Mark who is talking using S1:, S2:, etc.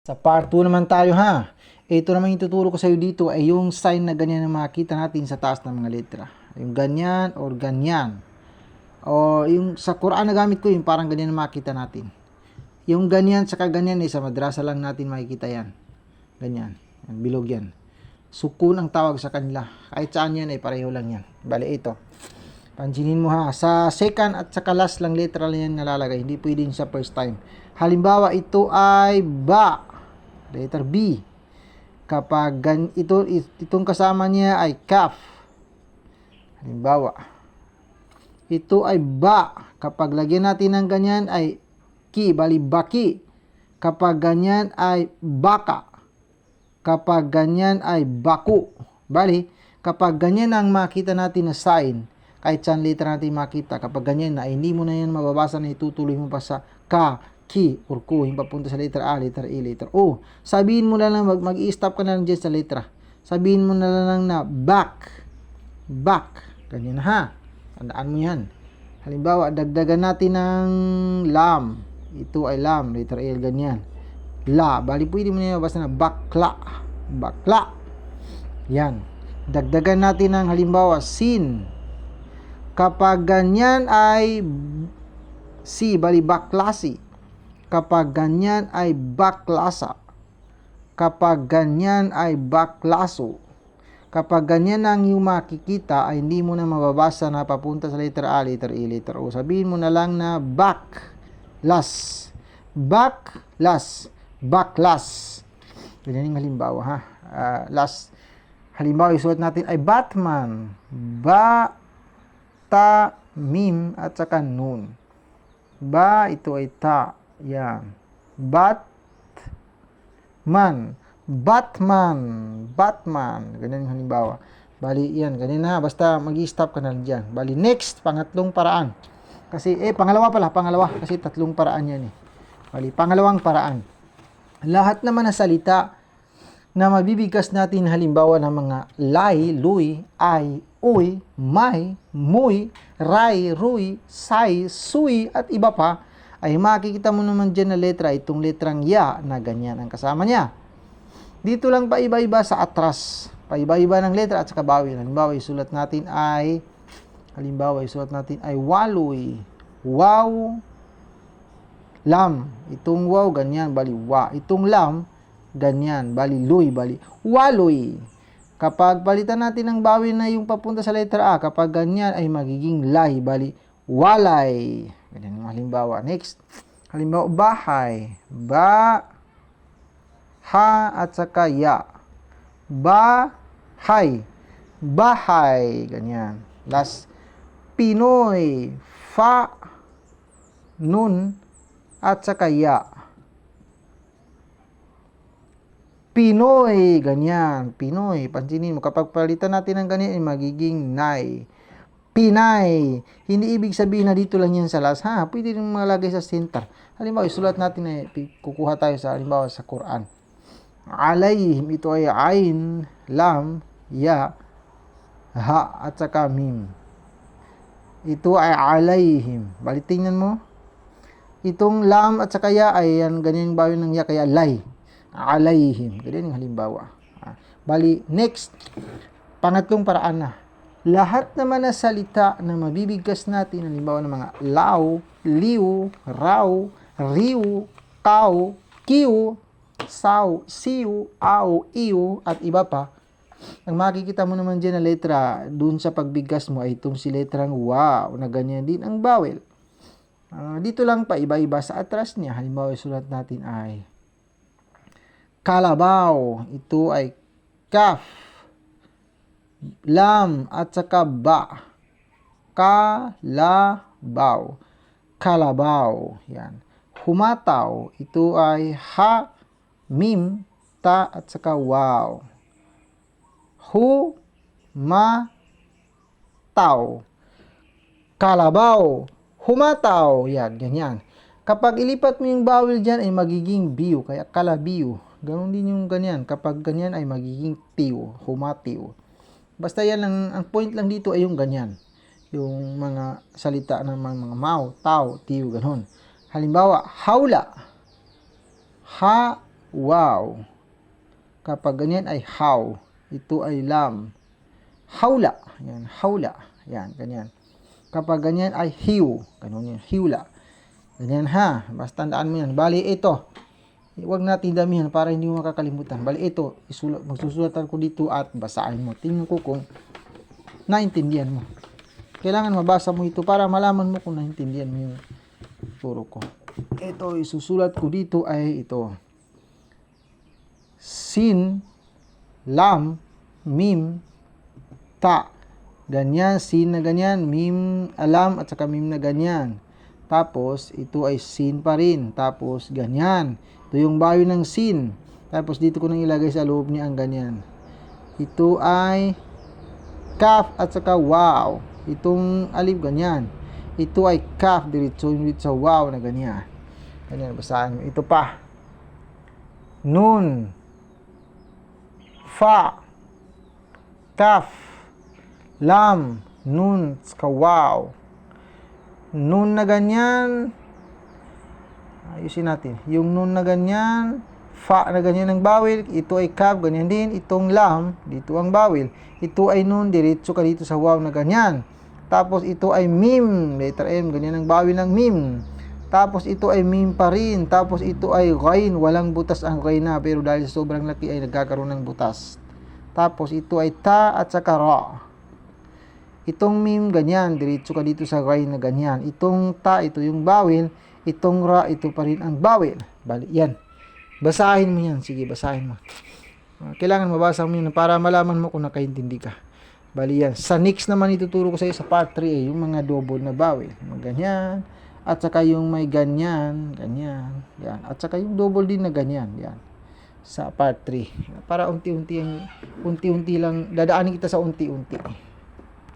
S1: Sa part 2 naman tayo ha. Ito naman yung tuturo ko sa iyo dito ay yung sign na ganyan na makita natin sa taas ng mga letra. Yung ganyan or ganyan. O yung sa Quran na gamit ko yung parang ganyan na makita natin. Yung ganyan saka ganyan sa madrasa lang natin makikita yan. Ganyan. Yan, bilog yan. Sukun ang tawag sa kanila. Kahit saan yan ay pareho lang yan. Bale ito. Pansinin mo ha. Sa second at saka last lang letra lang yan nalalagay. Hindi pwedeng sa first time. Halimbawa ito ay ba. Letter B. Kapag itong kasama niya ay kaf. Halimbawa, ito ay ba. Kapag lagyan natin ng ganyan ay ki, bali baki. Kapag ganyan ay baka. Kapag ganyan ay baku. Bali, kapag ganyan ang makita natin na sign, kahit saan letra natin makita, kapag ganyan na, hindi mo na yan mababasa na itutuloy mo pa sa ka, ki, or ku, yung papunta sa letter A, letter E, letter O. Sabihin mo na lang, mag-i-stop ka na lang dyan sa letra. Sabihin mo na lang na back. Back. Ganyan na ha. Tandaan mo yan. Halimbawa, dagdagan natin ng lam. Ito ay lam, letter L, ganyan. La, bali pwede mo na basta na bakla. Bakla. Yan. Dagdagan natin ng halimbawa, sin. Kapag ganyan ay si, bali baklasi. Kapag ganyan ay baklasa. Kapag ganyan ay baklaso. Kapag ganyan ang iyong makikita ay hindi mo na mababasa na papunta sa letter A, letter E, letter O. Sabihin mo na lang na baklas. Baklas. Baklas. Ganyan yung halimbawa ha. Last. Halimbawa isulat natin ay Batman. Ba, ta, mim at saka nun. Ba ito ay ta. Yan. Batman. Batman. Batman. Ganyan yung halimbawa. Bali, yan. Ganyan na. Basta mag-i-stop ka na lang dyan. Bali, next. Pangatlong paraan. Kasi, pangalawa pala. Pangalawa. Kasi tatlong paraan yan Bali, pangalawang paraan. Lahat naman na salita na mabibigkas natin halimbawa ng mga lay, luy, ay, uy, may, muy, ray, ruy, say, suy, at iba pa, ay makikita mo naman dyan na letra, itong letrang ya na ganyan ang kasama niya. Dito lang pa iba-iba sa atras. Paiba-iba ng letra at saka bawil. Halimbawa, isulat natin ay waloy. Wow, lam. Itong wow, ganyan, bali wa. Itong lam, ganyan, bali luy, bali waloy. Kapag palitan natin ng bawil na yung papunta sa letra A, kapag ganyan ay magiging lay, bali walay. Ganyan yung halimbawa. Next, halimbawa bahay. Ba, ha at saka ya. Bahay. Bahay. Ganyan. Last, Pinoy. Fa, nun at saka ya. Pinoy, ganyan, Pinoy. Pansinin mo, kapag palitan natin ng ganyan, ay magiging nay. Pinay. Hindi ibig sabihin na dito lang yan sa last. Ha, pwede rin malagay sa center. Halimbawa, isulat natin kukuha tayo sa, halimbawa, sa Quran. Alayhim, ito ay ain, lam, ya, ha, at saka mim. Ito ay alayhim. Bali, tingnan mo. Itong lam at saka ya ay yan, ganyan yung bawin ng ya, kaya lay. Alayhim. Ganyan yung halimbawa. Bali, next. Pangatlong paraan na. Lahat naman na salita na mabibigkas natin, halimbawa ng mga law, liw, raw, riw, kaw, kiw, saw, siw, aw, iw, at iba pa, ang makikita mo naman dyan na letra dun sa pagbigkas mo ay itong si letrang wow na ganyan din ang bawel. Dito lang pa iba-iba sa atras niya. Halimbawa, sulat natin ay kalabaw. Ito ay kaf, lam at saka ba. Kalabaw. Kalabaw. Yan. Humataw. Ito ay ha, mim, ta at saka wow. Humataw. Kalabaw. Humataw. Yan, ganyan. Kapag ilipat mo yung bawel dyan ay magiging biyo. Kaya kalabiyo. Ganon din yung ganyan. Kapag ganyan ay magiging tiyo. Humatiyo. Basta yan lang, ang point lang dito ay yung ganyan. Yung mga salita ng mga mau, tao, tiyo, ganon. Halimbawa, hawla. Ha, wow. Kapag ganyan ay how. Ito ay lam. Hawla. Yan, hawla. Yan, ganyan. Kapag ganyan ay hiw. Ganun yan, hiwla. Ganyan ha. Basta tandaan mo yan. Bali, ito. Huwag natin damihan para hindi mo makakalimutan. Bali, ito. Magsusulatan ko dito at basahin mo. Tingnan ko kung naintindihan mo. Kailangan mabasa mo ito para malaman mo kung naintindihan mo yung turo ko. Ito, isusulat ko dito ay ito. Sin, lam, mim, ta. Ganyan, sin na ganyan, mim, alam, at saka mim na ganyan. Tapos, ito ay sin pa rin. Tapos, ganyan. Ito yung bayo ng sin. Tapos, dito ko nang ilagay sa loob niya ang ganyan. Ito ay kaf at saka wow. Itong alif, ganyan. Ito ay kaf, diretso yung sa wow na ganyan. Ganyan, basahan mo. Ito pa. Nun, fa, kaf, lam, nun, ska wow. Nun na ganyan, ayusin natin. Yung nun na ganyan, fa na ganyan ang bawil, ito ay kaf, ganyan din. Itong lam, dito ang bawil. Ito ay nun, diretso ka dito sa wow na ganyan. Tapos ito ay mim, letter M, ganyan ang bawil ng mim. Tapos ito ay mim pa rin. Tapos ito ay ghain, walang butas ang ghain na, pero dahil sa sobrang laki ay nagkakaroon ng butas. Tapos ito ay ta at saka ra. Itong mim ganyan, diretso ka dito sa ghain na ganyan. Itong ta, ito yung bawil. Itong ra, ito pa rin ang bawil. Bali, yan. Basahin mo yan. Sige, basahin mo. Kailangan mabasa mo yun para malaman mo kung nakaintindi ka. Bali, yan. Sa next naman ituturo ko sa iyo sa part 3 yung mga double na bawil. Ganyan. At saka yung may ganyan, ganyan, yan. At saka yung double din na ganyan, yan. Sa part 3. Para unti-unti lang, dadaanin kita sa unti-unti.